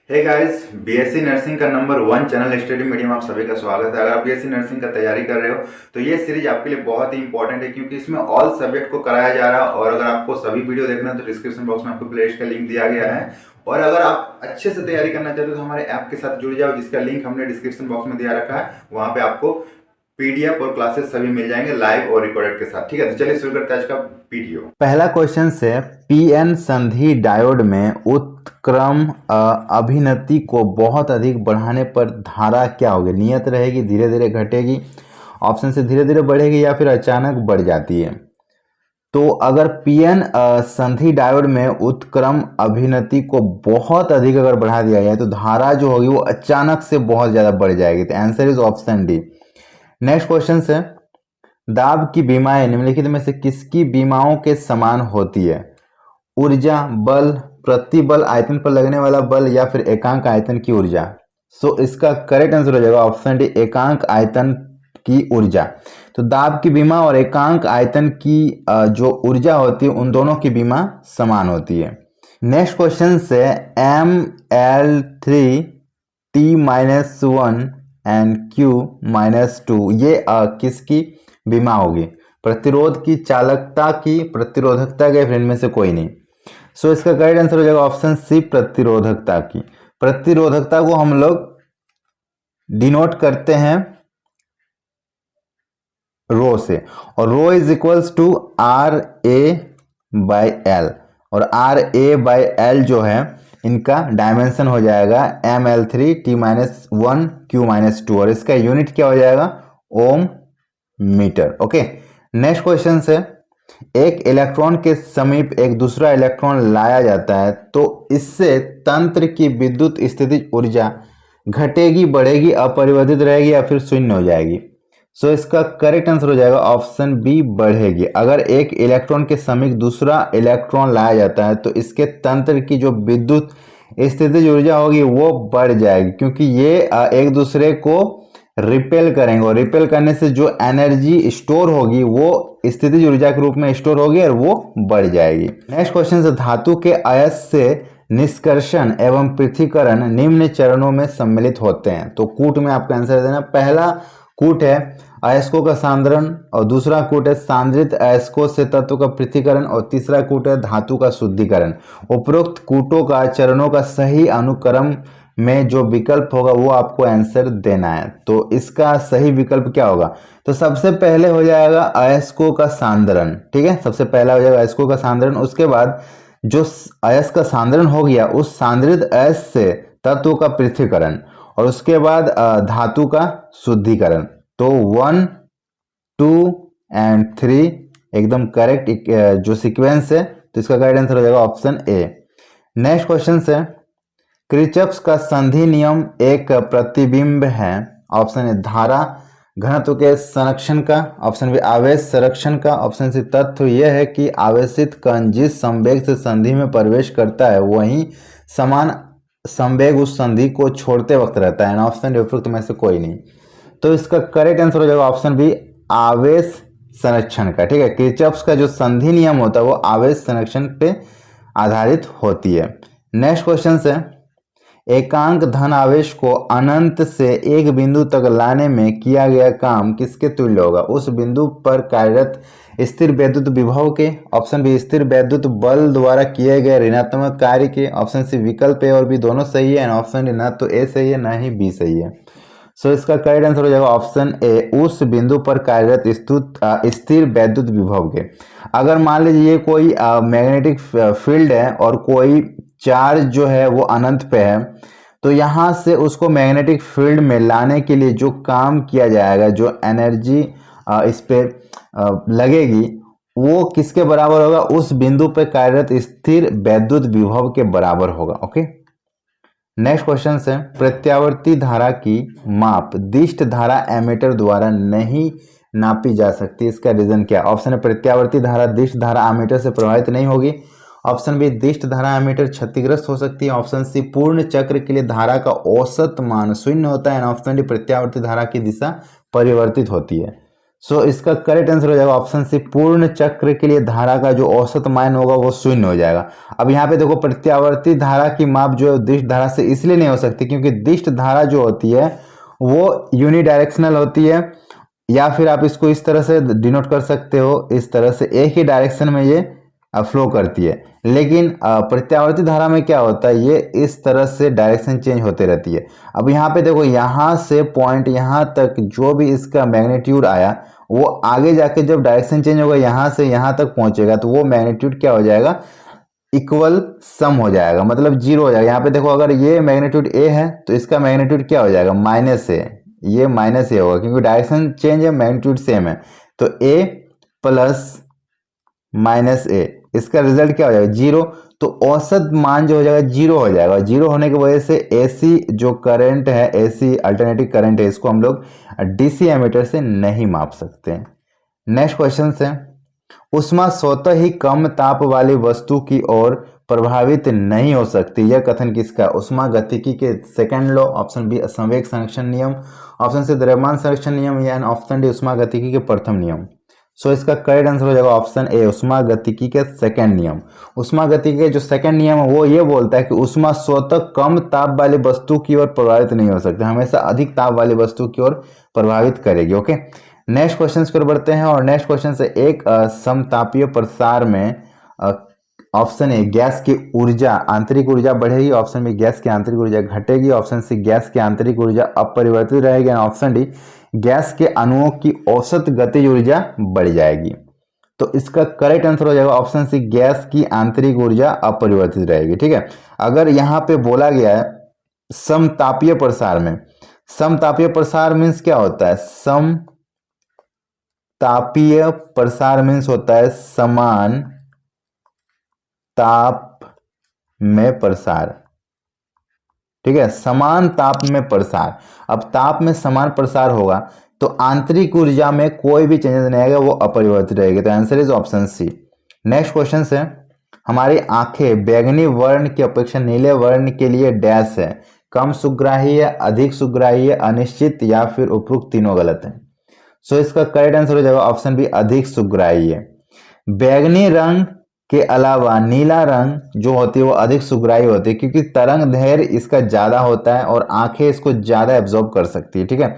Hey guys, BSc nursing का number 1 channel study medium आप सभी का स्वागत है। अगर आप बीएससी नर्सिंग का तैयारी कर रहे हो तो ये सीरीज आपके लिए बहुत ही इंपॉर्टेंट है, क्योंकि इसमें ऑल सब्जेक्ट को कराया जा रहा है। और अगर आपको सभी वीडियो देखना है तो डिस्क्रिप्शन बॉक्स में आपको प्लेलिस्ट का लिंक दिया गया है। और अगर आप अच्छे से तैयारी करना चाहते हो तो हमारे ऐप के साथ जुड़ जाओ, जिसका लिंक हमने डिस्क्रिप्शन बॉक्स में दिया रखा है। वहां पे आपको पीडीएफ और क्लासेस सभी मिल जाएंगे लाइव और रिकॉर्डेड के साथ। ठीक है, तो चलिए शुरू करते हैं आज का वीडियो। पहला क्वेश्चन से पीएन संधि डायोड में उत्क्रम अभिनति को बहुत अधिक बढ़ाने पर धारा क्या होगी? नियत रहेगी, धीरे धीरे घटेगी, ऑप्शन से धीरे धीरे बढ़ेगी या फिर अचानक बढ़ जाती है। तो अगर पीएन संधि डायोड में उत्क्रम अभिनति को बहुत अधिक अगर बढ़ा दिया जाए तो धारा जो होगी वो अचानक से बहुत ज्यादा बढ़ जाएगी। तो answer is option D. Next question से दाब की बीमाएं निम्नलिखित में से किसकी बीमाओं के समान होती है? ऊर्जा बल, प्रतिबल आयतन पर लगने वाला बल या फिर एकांक आयतन की ऊर्जा। सो इसका करेक्ट आंसर हो जाएगा ऑप्शन डी, एकांक आयतन की ऊर्जा। तो दाब की बीमा और एकांक आयतन की जो ऊर्जा होती है उन दोनों की बीमा समान होती है। नेक्स्ट क्वेश्चन से ML3 T-1 एंड Q-2 ये किसकी बीमा होगी? प्रतिरोध की, चालकता की, प्रतिरोधकता के, फिर इनमें से कोई नहीं। सो इसका करेक्ट आंसर हो जाएगा ऑप्शन सी, प्रतिरोधकता की। प्रतिरोधकता को हम लोग डिनोट करते हैं रो से, और रो इज इक्वल्स टू RA/L, और RA/L जो है इनका डायमेंशन हो जाएगा ML3 T-1 Q-2, और इसका यूनिट क्या हो जाएगा? ओम मीटर। ओके, नेक्स्ट क्वेश्चन से एक इलेक्ट्रॉन के समीप एक दूसरा इलेक्ट्रॉन लाया जाता है तो इससे तंत्र की विद्युत स्थितिज ऊर्जा घटेगी, बढ़ेगी, अपरिवर्तित रहेगी या फिर शून्य हो जाएगी? सो इसका करेक्ट आंसर हो जाएगा ऑप्शन बी, बढ़ेगी। अगर एक इलेक्ट्रॉन के समीप दूसरा इलेक्ट्रॉन लाया जाता है तो इसके तंत्र की जो विद्युत स्थितिज ऊर्जा होगी वो बढ़ जाएगी, क्योंकि ये एक दूसरे को रिपेल करेंगे, और रिपेल करने से जो एनर्जी स्टोर होगी वो स्थितिज ऊर्जा के रूप में स्टोर होगी और वो बढ़ जाएगी। नेक्स्ट क्वेश्चन से धातु के अयस्क से निष्कर्षण एवं पृथक्करण निम्न चरणों में सम्मिलित होते हैं। तो कूट में आपका आंसर देना। पहला कूट है अयस्कों का सांद्रण, और दूसरा कूट है सांद्रित अयस्कों से तत्व का पृथक्करण, और तीसरा कूट है धातु का शुद्धिकरण। उपरोक्त कूटों का चरणों का सही अनुक्रम में जो विकल्प होगा वो आपको आंसर देना है। तो इसका सही विकल्प क्या होगा? तो सबसे पहले हो जाएगा अयस्कों का सांद्रण। ठीक है, सबसे पहला हो जाएगा अयस्कों का सांद्रण। उसके बाद जो अयस्क का सांद्रण हो गया उस सांद्रित अयस्क से तत्व का पृथक्करण, और उसके बाद धातु का शुद्धिकरण। तो 1, 2 एंड 3 एकदम करेक्ट जो सीक्वेंस है, तो इसका करेक्ट आंसर हो जाएगा ऑप्शन ए। नेक्स्ट क्वेश्चन से किरचॉफ का संधि नियम एक प्रतिबिंब है। ऑप्शन ए धारा घनत्व के संरक्षण का, ऑप्शन बी आवेश संरक्षण का, ऑप्शन सी तथ्य यह है कि आवेशित कण जिस संवेग से संधि में प्रवेश करता है वही समान संवेग उस संधि को छोड़ते वक्त रहता है। ऑप्शन डी उपरोक्त में से कोई नहीं। तो इसका करेक्ट आंसर हो जाएगा ऑप्शन बी, आवेश संरक्षण का। ठीक है, किरचॉफ का जो संधि नियम होता है वो आवेश संरक्षण पे आधारित होती है। नेक्स्ट क्वेश्चन से एकांक धन आवेश को अनंत से एक बिंदु तक लाने में किया गया काम किसके तुल्य होगा? उस बिंदु पर कार्यरत स्थिर वैद्युत विभव के, ऑप्शन बी स्थिर वैद्युत बल द्वारा किए गए ऋणात्मक कार्य के, ऑप्शन सी विकल्प ए और बी दोनों सही है, एंड ऑप्शन डी ना तो ए सही है ना ही बी सही है। सो इसका करेक्ट आंसर हो जाएगा ऑप्शन ए, उस बिंदु पर कार्यरत स्थिर वैद्युत विभव के। अगर मान लीजिए ये कोई मैग्नेटिक फील्ड है और कोई चार्ज जो है वो अनंत पे है, तो यहां से उसको मैग्नेटिक फील्ड में लाने के लिए जो काम किया जाएगा, जो एनर्जी इस पे लगेगी, वो किसके बराबर होगा? उस बिंदु पे कार्यरत स्थिर वैद्युत विभव के बराबर होगा। ओके, नेक्स्ट क्वेश्चन से प्रत्यावर्ती धारा की माप दिष्ट धारा एमीटर द्वारा नहीं नापी जा सकती, इसका रीजन क्या? ऑप्शन है प्रत्यावर्ती धारा दिष्ट धारा एमीटर से प्रभावित नहीं होगी, ऑप्शन बी दिष्ट धारा एमीटर क्षतिग्रस्त हो सकती है, ऑप्शन सी पूर्ण चक्र के लिए धारा का औसत मान शून्य होता है, ऑप्शन डी प्रत्यावर्ती धारा की दिशा परिवर्तित होती है। सो इसका करेक्ट आंसर हो जाएगा ऑप्शन सी, पूर्ण चक्र के लिए धारा का जो औसत मान होगा वो शून्य हो जाएगा। अब यहाँ पे देखो प्रत्यावर्ती धारा की माप जो है दिष्ट धारा से इसलिए नहीं हो सकती क्योंकि दिष्ट धारा जो होती है वो यूनिडायरेक्शनल होती है, या फिर आप इसको इस तरह से डिनोट कर सकते हो, इस तरह से एक ही डायरेक्शन में ये फ्लो करती है। लेकिन प्रत्यावर्ती धारा में क्या होता है, ये इस तरह से डायरेक्शन चेंज होते रहती है। अब यहाँ पे देखो यहाँ से पॉइंट यहाँ तक जो भी इसका मैग्नीट्यूड आया वो आगे जाके जब डायरेक्शन चेंज होगा यहाँ से यहाँ तक पहुंचेगा तो वो मैग्नीट्यूड क्या हो जाएगा, इक्वल सम हो जाएगा, मतलब जीरो हो जाएगा। यहाँ पे देखो अगर ये मैग्नीट्यूड ए है तो इसका मैग्नीट्यूड क्या हो जाएगा, माइनस ए, ये माइनस ए होगा क्योंकि डायरेक्शन चेंज है, मैग्नीट्यूड सेम है। तो ए प्लस माइनस ए, इसका रिजल्ट क्या हो जाएगा, जीरो। तो औसत मान जो हो जाएगा जीरो हो जाएगा। जीरो होने की वजह से एसी जो करंट है, एसी अल्टरनेटिव करंट है, इसको हम लोग डीसी एमीटर से नहीं माप सकते। नेक्स्ट क्वेश्चन है, ऊष्मा स्वतः ही कम ताप वाली वस्तु की ओर प्रभावित नहीं हो सकती, यह कथन किसका, ऊष्मा गतिकी के सेकंड लॉ, ऑप्शन बी संवेग संरक्षण नियम, ऑप्शन सी द्रव्यमान संरक्षण नियम, या ऑप्शन डी ऊष्मा गतिकी के प्रथम नियम। सो इसका करेक्ट आंसर हो जाएगा ऑप्शन ए, ऊष्मा गतिकी के सेकंड नियम। ऊष्मा गतिकी के जो सेकंड नियम है वो ये बोलता है कि ऊष्मा स्वतः कम ताप वाली वस्तु की ओर प्रभावित नहीं हो सकती, हमेशा अधिक ताप वाली वस्तु की ओर प्रभावित करेगी। ओके, नेक्स्ट क्वेश्चन पर बढ़ते हैं और नेक्स्ट क्वेश्चन से एक समतापीय प्रसार में ऑप्शन ए गैस की ऊर्जा आंतरिक ऊर्जा बढ़ेगी, ऑप्शन बी गैस की आंतरिक ऊर्जा घटेगी, ऑप्शन सी गैस की आंतरिक ऊर्जा अपरिवर्तित रहेगी, ऑप्शन डी गैस के अणुओं की औसत गतिज ऊर्जा बढ़ जाएगी। तो इसका करेक्ट आंसर हो जाएगा ऑप्शन सी, गैस की आंतरिक ऊर्जा अपरिवर्तित रहेगी। ठीक है, अगर यहाँ पे बोला गया है समतापीय प्रसार में, समतापीय प्रसार मीन्स क्या होता है, समतापीय प्रसार मीन्स होता है समान ताप में प्रसार। ठीक है, समान ताप में प्रसार। अब ताप में समान प्रसार होगा तो आंतरिक ऊर्जा में कोई भी चेंजेस नहीं आएगा, वो अपरिवर्तित रहेगी। तो answer is option C. Next question है, हमारी आंखें बैगनी वर्ण की अपेक्षा नीले वर्ण के लिए डैश है, कम सुग्राही है, अधिक सुग्राही है, अनिश्चित, या फिर उपरोक्त तीनों गलत है। सो इसका करेक्ट आंसर हो जाएगा ऑप्शन बी, अधिक सुग्राही है। बैगनी रंग के अलावा नीला रंग जो होती है वो अधिक सुग्राही होती है क्योंकि तरंग दैर्घ्य इसका ज्यादा होता है और आंखें इसको ज्यादा एब्जॉर्ब कर सकती है। ठीक है,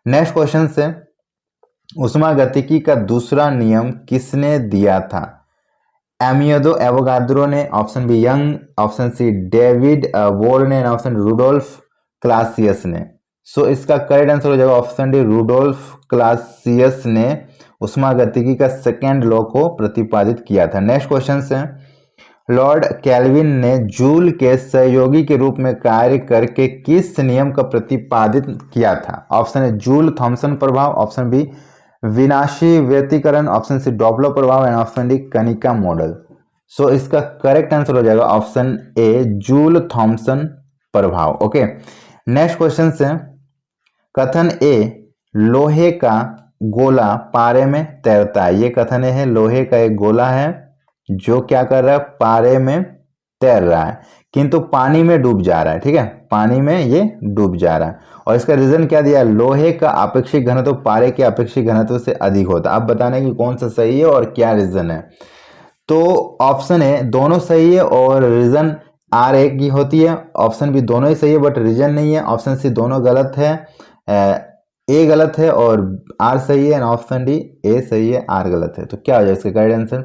नेक्स्ट क्वेश्चन से, ऊष्मागतिकी का दूसरा नियम किसने दिया था, एमियोदो एवोगाद्रो ने, option B Young, option C David Bohr ने, ऑप्शन रुडोल्फ क्लासियस ने। सो इसका करेक्ट आंसर हो जाएगा ऑप्शन डी, रुडोल्फ क्लासियस ने ऊष्मागतिकी का सेकेंड लॉ को प्रतिपादित किया था। नेक्स्ट क्वेश्चन से, लॉर्ड कैल्विन ने जूल के सहयोगी के रूप में कार्य करके किस नियम का प्रतिपादित किया था, ऑप्शन ए जूल थॉमसन प्रभाव, ऑप्शन बी विनाशी व्यतिकरण, ऑप्शन सी डॉपलर प्रभाव, एंड ऑप्शन डी कनिका मॉडल। सो इसका करेक्ट आंसर हो जाएगा ऑप्शन ए, जूल थॉमसन प्रभाव। ओके, नेक्स्ट क्वेश्चन से, कथन ए लोहे का गोला पारे में तैरता है, ये कथन है लोहे का एक गोला है जो क्या कर रहा है, पारे में तैर रहा है किंतु पानी में डूब जा रहा है। ठीक है, पानी में ये डूब जा रहा है और इसका रीजन क्या दिया, लोहे का आपेक्षिक घनत्व पारे के आपेक्षिक घनत्व से अधिक होता है। अब बताने की कौन सा सही है और क्या रीजन है। तो ऑप्शन ए दोनों सही है और रीजन आर एक की होती है, ऑप्शन बी दोनों ही सही है बट रीजन नहीं है, ऑप्शन सी दोनों गलत है, ए गलत है और आर सही है, ऑप्शन डी ए सही है आर गलत है। तो क्या हो जाएगा इसका करेक्ट आंसर,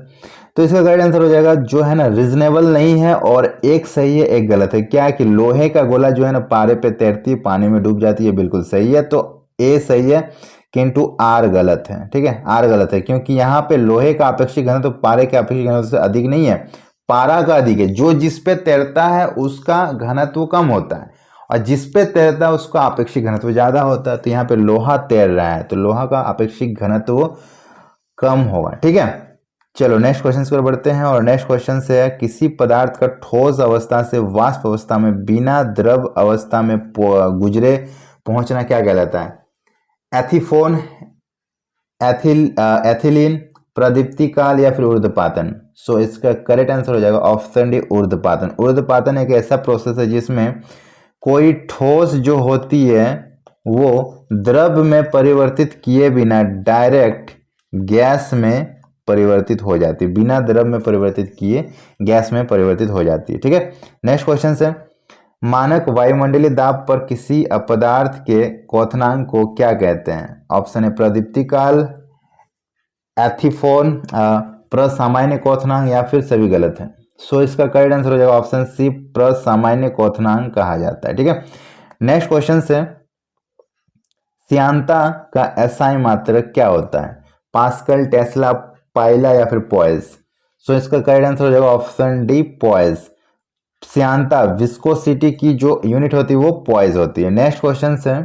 तो इसका करेक्ट आंसर हो जाएगा जो है ना रीजनेबल नहीं है और एक सही है एक गलत है। क्या है कि लोहे का गोला जो है ना पारे पे तैरती है पानी में डूब जाती है, बिल्कुल सही है। तो ए सही है किंतु आर गलत है। ठीक है, आर गलत है क्योंकि यहाँ पे लोहे का आपेक्षिक घनत्व तो पारे के आपेक्षिक घनत्व से अधिक नहीं है, पारा का अधिक है। जो जिस पे तैरता है उसका घनत्व कम होता है और जिस पे तैरता है उसका आपेक्षिक घनत्व ज्यादा होता है। तो यहाँ पे लोहा तैर रहा है तो लोहा का आपेक्षिक घनत्व कम होगा। ठीक है, चलो नेक्स्ट क्वेश्चन पर बढ़ते हैं और नेक्स्ट क्वेश्चन से है, किसी पदार्थ का ठोस अवस्था से वाष्प अवस्था में बिना द्रव अवस्था में गुजरे पहुंचना क्या कहलाता है, एथिफोन, एथिलीन, प्रदीप्ति काल या फिर ऊर्ध्वपातन। सो इसका करेक्ट आंसर हो जाएगा ऑप्शन डी ऊर्ध्वपातन। ऊर्ध्वपातन एक ऐसा प्रोसेस है जिसमें कोई ठोस जो होती है वो द्रव में परिवर्तित किए बिना डायरेक्ट गैस में परिवर्तित हो जाती है, बिना द्रव में परिवर्तित किए गैस में परिवर्तित हो जाती है। ठीक है, नेक्स्ट क्वेश्चन है, मानक वायुमंडलीय दाब पर किसी अपदार्थ के क्वथनांक को क्या कहते हैं? ऑप्शन है प्रदीप्ति काल, एथिफोन, प्रसामान्य क्वथनांक या फिर सभी गलत है। सो इसका करेक्ट आंसर हो जाएगा ऑप्शन सी, प्रसामान्य क्वथनांक कहा जाता है। ठीक है, नेक्स्ट क्वेश्चन है, श्यानता का एसआई मात्रक क्या होता है? पास्कल, टेस्ला, पाइला या फिर पॉइज? सो इसका करेक्ट आंसर हो जाएगा ऑप्शन डी, पॉइज। श्यानता विस्कोसिटी की जो यूनिट होती है वो पॉइज होती है। नेक्स्ट क्वेश्चन है,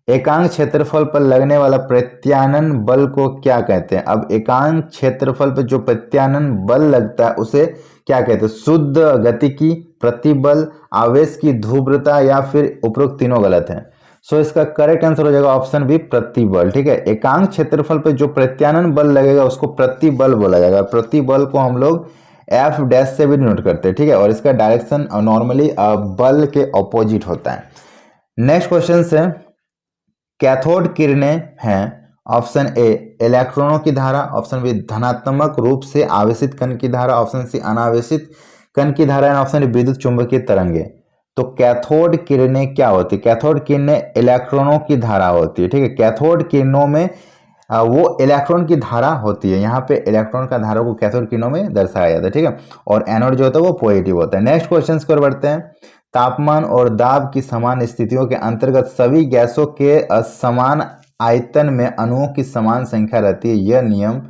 एकांक क्षेत्रफल पर लगने वाला प्रत्यानन बल को क्या कहते हैं? अब एकांक क्षेत्रफल पर जो प्रत्यानन बल लगता है उसे क्या कहते हैं? शुद्ध गतिकी, प्रतिबल, आवेश की ध्रुवता या फिर उपरोक्त तीनों गलत हैं। सो इसका करेक्ट आंसर हो जाएगा ऑप्शन बी, प्रतिबल। ठीक है, एकांक क्षेत्रफल पर जो प्रत्यानन बल लगेगा उसको प्रतिबल बोला जाएगा। प्रतिबल को हम लोग एफ डैश से भी डिनोट करते हैं। ठीक है, और इसका डायरेक्शन नॉर्मली बल के ऑपोजिट होता है। नेक्स्ट क्वेश्चन है, कैथोड किरणें हैं ऑप्शन ए इलेक्ट्रॉनों की धारा, ऑप्शन बी धनात्मक रूप से आवेशित कण की धारा, ऑप्शन सी अनावेशित कण की धारा एंड ऑप्शन डी विद्युत चुंबकीय तरंगे। तो कैथोड किरणें क्या होती है? कैथोड किरणें इलेक्ट्रॉनों की धारा होती है। ठीक है, कैथोड किरणों में वो इलेक्ट्रॉन की धारा होती है। यहाँ पे इलेक्ट्रॉन का धारा को कैथोड किरणों में दर्शाया जाता है। ठीक है, और एनोड जो होता है वो पॉजिटिव होता है। नेक्स्ट क्वेश्चन की ओर बढ़ते हैं, तापमान और दाब की समान स्थितियों के अंतर्गत सभी गैसों के समान आयतन में अणुओं की समान संख्या रहती है, यह नियम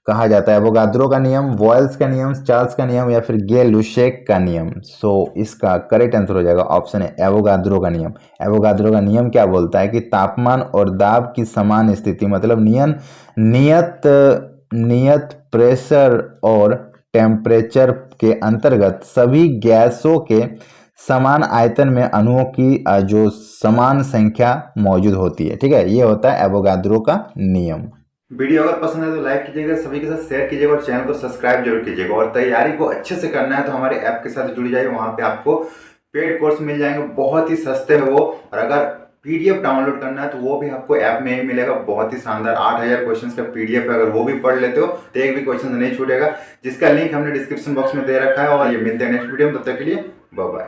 कहा जाता है? एवोगाद्रो का नियम, बॉयल्स का नियम, चार्ल्स का नियम या फिर गे-लुशैक का नियम? सो इसका करेक्ट आंसर हो जाएगा ऑप्शन है एवोगाद्रो का नियम। एवोगाद्रो का नियम क्या बोलता है कि तापमान और दाब की समान स्थिति मतलब नियत प्रेशर और टेम्परेचर के अंतर्गत सभी गैसों के समान आयतन में अणुओं की जो समान संख्या मौजूद होती है। ठीक है, ये होता है एवोगाद्रो का नियम। वीडियो अगर पसंद है तो लाइक कीजिएगा, सभी के साथ शेयर कीजिएगा और चैनल को सब्सक्राइब जरूर कीजिएगा। और तैयारी को अच्छे से करना है तो हमारे ऐप के साथ जुड़ जाइए, वहाँ पे आपको पेड कोर्स मिल जाएंगे, बहुत ही सस्ते में वो। और अगर पीडीएफ डाउनलोड करना है तो वो भी आपको ऐप में ही मिलेगा, बहुत ही शानदार 8000 क्वेश्चंस का पीडीएफ है। अगर वो भी पढ़ लेते हो तो एक भी क्वेश्चन नहीं छूटेगा, जिसका लिंक हमने डिस्क्रिप्शन बॉक्स में दे रखा है। और ये मिलते हैं नेक्स्ट वीडियो में, तब तक के लिए बाय बाय।